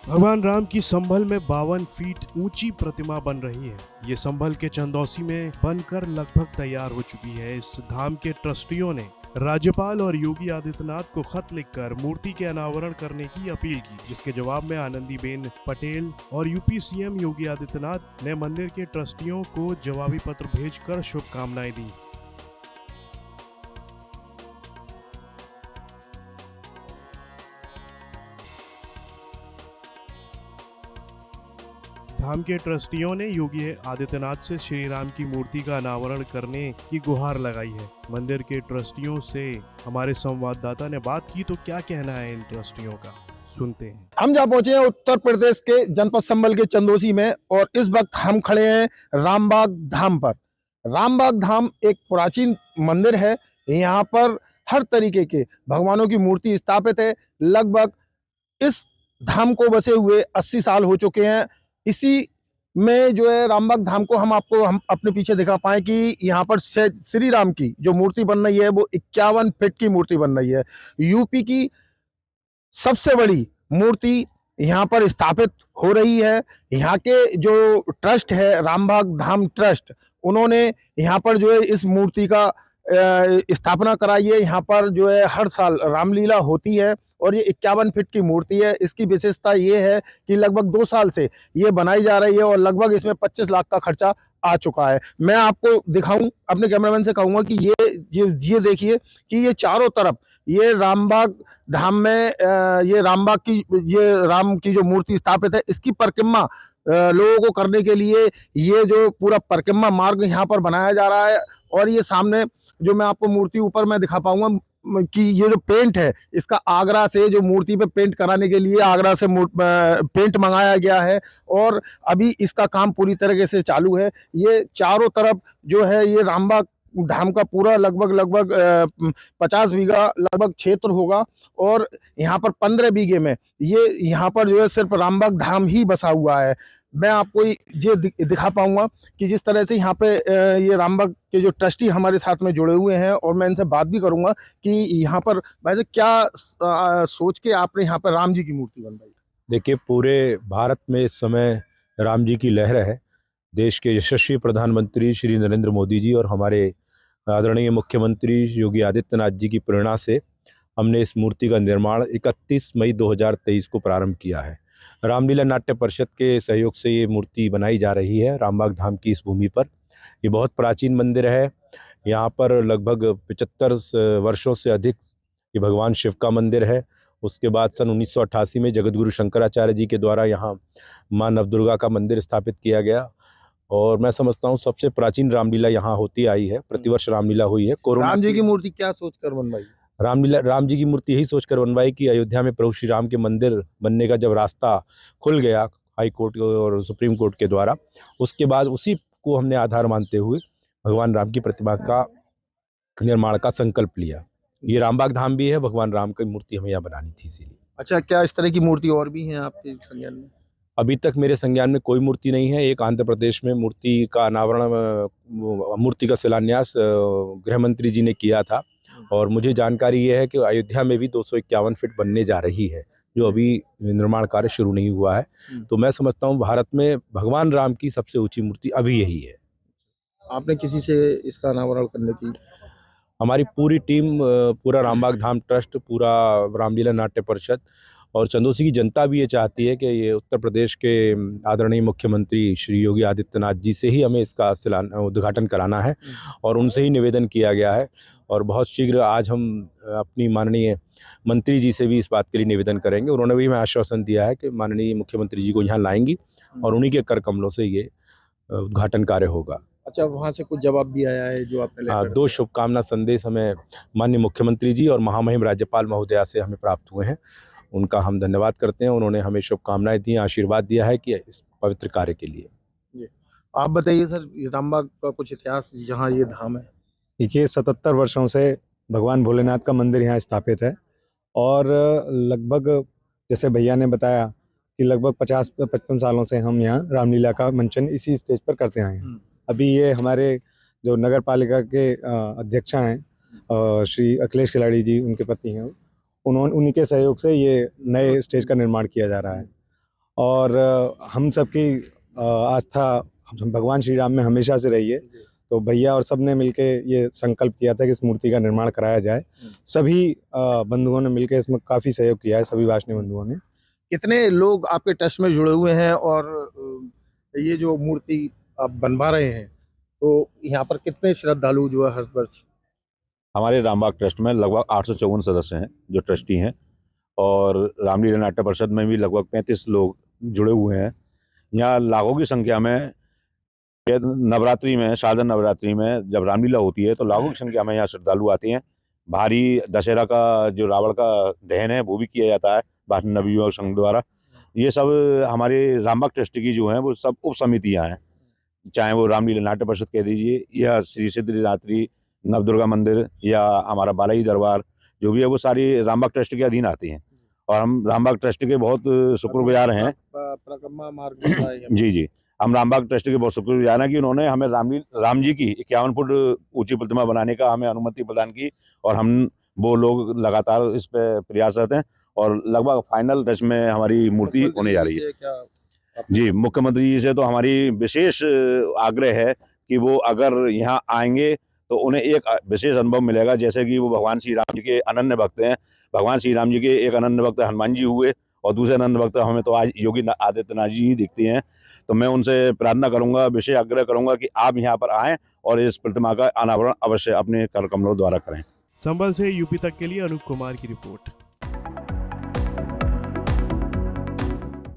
भगवान राम की संभल में 52 फीट ऊंची प्रतिमा बन रही है। ये संभल के चंदौसी में बनकर लगभग तैयार हो चुकी है। इस धाम के ट्रस्टियों ने राज्यपाल और योगी आदित्यनाथ को खत लिखकर मूर्ति के अनावरण करने की अपील की, जिसके जवाब में आनंदीबेन पटेल और यूपी सीएम योगी आदित्यनाथ ने मंदिर के ट्रस्टियों को जवाबी पत्र भेजकर शुभकामनाएं दी। धाम के ट्रस्टियों ने योगी आदित्यनाथ से श्री राम की मूर्ति का अनावरण करने की गुहार लगाई है। मंदिर के ट्रस्टियों से हमारे संवाददाता ने बात की, तो क्या कहना है इन ट्रस्टियों का, सुनते हैं। हम जहाँ पहुंचे हैं उत्तर प्रदेश के जनपद संभल के चंदौसी में, और इस वक्त हम खड़े हैं रामबाग धाम पर। रामबाग धाम एक प्राचीन मंदिर है। यहाँ पर हर तरीके के भगवानों की मूर्ति स्थापित है। लगभग इस धाम को बसे हुए 80 साल हो चुके हैं। इसी में जो है रामबाग धाम को हम अपने पीछे दिखा पाए कि यहाँ पर श्री राम की जो मूर्ति बन रही है वो 51 फीट की मूर्ति बन रही है। यूपी की सबसे बड़ी मूर्ति यहाँ पर स्थापित हो रही है। यहाँ के जो ट्रस्ट है रामबाग धाम ट्रस्ट, उन्होंने यहाँ पर जो है इस मूर्ति का स्थापना कराई है। यहाँ पर जो है हर साल रामलीला होती है और ये 51 फीट की मूर्ति है। इसकी विशेषता ये है कि लगभग 2 साल से ये बनाई जा रही है और लगभग इसमें 25 लाख का खर्चा आ चुका है। मैं आपको दिखाऊं, अपने कैमरामैन से कहूंगा कि ये देखिए कि ये चारों तरफ ये रामबाग धाम में ये रामबाग की ये राम की जो मूर्ति स्थापित है, इसकी परिक्रमा लोगों को करने के लिए ये जो पूरा परिक्रमा मार्ग यहाँ पर बनाया जा रहा है। और ये सामने जो मैं आपको मूर्ति ऊपर मैं दिखा पाऊंगा कि ये जो पेंट है, इसका आगरा से जो मूर्ति पे पेंट कराने के लिए आगरा से पेंट मंगाया गया है और अभी इसका काम पूरी तरीके से चालू है। ये चारों तरफ जो है ये रामबाग धाम का पूरा लगभग 50 बीघा लगभग क्षेत्र होगा और यहाँ पर 15 बीघे में ये यहाँ पर जो है सिर्फ रामबाग धाम ही बसा हुआ है। मैं आपको ये दिखा पाऊंगा कि जिस तरह से यहाँ पे ये रामबाग के जो ट्रस्टी हमारे साथ में जुड़े हुए हैं और मैं इनसे बात भी करूंगा कि यहाँ पर वैसे क्या सोच के आपने यहाँ पर राम जी की मूर्ति बनवाई। देखिए, पूरे भारत में इस समय राम जी की लहर है। देश के यशस्वी प्रधानमंत्री श्री नरेंद्र मोदी जी और हमारे आदरणीय मुख्यमंत्री योगी आदित्यनाथ जी की प्रेरणा से हमने इस मूर्ति का निर्माण 31 मई 2023 को प्रारंभ किया है। रामलीला नाट्य परिषद के सहयोग से ये मूर्ति बनाई जा रही है रामबाग धाम की इस भूमि पर। ये बहुत प्राचीन मंदिर है। यहाँ पर लगभग 75 वर्षों से अधिक ये भगवान शिव का मंदिर है। उसके बाद सन 1988 में जगतगुरु शंकराचार्य जी के द्वारा यहाँ माँ नवदुर्गा का मंदिर स्थापित किया गया और मैं समझता हूँ सबसे प्राचीन रामलीला यहाँ होती आई है। प्रतिवर्ष रामलीला हुई है। कोरोना राम जी की मूर्ति क्या सोचकर बनवाई? राम जी की मूर्ति यही सोचकर बनवाई कि अयोध्या में प्रभु श्री राम के मंदिर बनने का जब रास्ता खुल गया हाई कोर्ट और सुप्रीम कोर्ट के द्वारा, उसके बाद उसी को हमने आधार मानते हुए भगवान राम की प्रतिमा का निर्माण का संकल्प लिया। ये रामबाग धाम भी है, भगवान राम की मूर्ति हमें यहाँ बनानी थी इसीलिए। अच्छा, क्या इस तरह की मूर्ति और भी है आपके संज्ञान में? अभी तक मेरे संज्ञान में कोई मूर्ति नहीं है। एक आंध्र प्रदेश में मूर्ति का अनावरण मूर्ति का शिलान्यास गृह मंत्री जी ने किया था और मुझे जानकारी ये है कि अयोध्या में भी 251 फीट बनने जा रही है, जो अभी निर्माण कार्य शुरू नहीं हुआ है। तो मैं समझता हूँ भारत में भगवान राम की सबसे ऊंची मूर्ति अभी यही है। आपने किसी से इसका अनावरण करने की? हमारी पूरी टीम, पूरा रामबाग धाम ट्रस्ट, पूरा रामलीला नाट्य परिषद और चंदौसी की जनता भी ये चाहती है कि ये उत्तर प्रदेश के आदरणीय मुख्यमंत्री श्री योगी आदित्यनाथ जी से ही हमें इसका उद्घाटन कराना है और उनसे ही निवेदन किया गया है। और बहुत शीघ्र आज हम अपनी माननीय मंत्री जी से भी इस बात के लिए निवेदन करेंगे। उन्होंने भी हमें आश्वासन दिया है कि माननीय मुख्यमंत्री जी को यहाँ लाएंगी और उन्हीं के कर कमलों से ये उद्घाटन कार्य होगा। अच्छा, वहाँ से कुछ जवाब भी आया है जो आपने लेटर? 2 शुभकामना संदेश हमें माननीय मुख्यमंत्री जी और महामहिम राज्यपाल महोदया से हमें प्राप्त हुए हैं। उनका हम धन्यवाद करते हैं। उन्होंने हमें शुभकामनाएं दी, आशीर्वाद दिया है कि इस पवित्र कार्य के लिए। जी, आप बताइए सर, रामबाग का कुछ इतिहास जहाँ ये धाम है। देखिए, 77 वर्षों से भगवान भोलेनाथ का मंदिर यहाँ स्थापित है और लगभग जैसे भैया ने बताया कि लगभग 50-55 सालों से हम यहाँ रामलीला का मंचन इसी स्टेज पर करते आए हैं। अभी ये हमारे जो नगर पालिका के अध्यक्षा हैं श्री अखिलेश खिलाड़ी जी, उनके पति हैं, उन्हीं के सहयोग से ये नए स्टेज का निर्माण किया जा रहा है और हम सबकी आस्था हम भगवान श्री राम में हमेशा से रही है। तो भैया और सब ने मिलके ये संकल्प किया था कि इस मूर्ति का निर्माण कराया जाए। सभी बंधुओं ने मिलकर इसमें काफ़ी सहयोग किया है, सभी वासनीय बंधुओं ने। कितने लोग आपके ट्रस्ट में जुड़े हुए हैं और ये जो मूर्ति आप बनवा रहे हैं तो यहाँ पर कितने श्रद्धालु जो है हर वर्ष? हमारे रामबाग ट्रस्ट में लगभग 854 सदस्य हैं जो ट्रस्टी हैं, और रामलीला नाट्य परिषद में भी लगभग 35 लोग जुड़े हुए हैं। यहाँ लाखों की संख्या में नवरात्रि में, शारदा नवरात्रि में जब रामलीला होती है तो लाखों की संख्या में यहाँ श्रद्धालु आते हैं। भारी दशहरा का जो रावण का दहन है वो भी किया जाता है भारतीय नवयुवक संघ द्वारा। ये सब हमारे रामबाग ट्रस्ट की जो हैं वो सब उप समितियाँ हैं, चाहे वो रामलीला नाट्य परिषद कह दीजिए या श्री सिद्धिदात्री नवदुर्गा मंदिर या हमारा बालाजी दरबार, जो भी है वो सारी रामबाग ट्रस्ट के अधीन आती हैं। और हम रामबाग ट्रस्ट के बहुत शुक्रगुजार हैं। परिक्रमा मार्ग बनता है यहाँ। जी जी, हम रामबाग ट्रस्ट के बहुत शुक्रगुजार हैं कि उन्होंने हमें राम जी की 51 फुट ऊंची प्रतिमा बनाने का हमें अनुमति प्रदान की, और हम वो लोग लगातार इस पे प्रयासरत हैं और लगभग फाइनल टच में हमारी मूर्ति होने जा रही है। जी, मुख्यमंत्री जी से तो हमारी विशेष आग्रह है कि वो अगर यहाँ आएंगे तो उन्हें एक विशेष अनुभव मिलेगा, जैसे कि वो भगवान श्री राम जी के अनन्य भक्त हैं। भगवान श्री राम जी के एक अनन्य भक्त हनुमान जी हुए और दूसरे अनन्य भक्त हमें तो आज योगी आदित्यनाथ जी ही दिखते हैं। तो मैं उनसे प्रार्थना करूंगा, विशेष आग्रह करूंगा कि आप यहाँ पर आएँ और इस प्रतिमा का अनावरण अवश्य अपने कर कमलों द्वारा करें। संभल से यूपी तक के लिए अनूप कुमार की रिपोर्ट।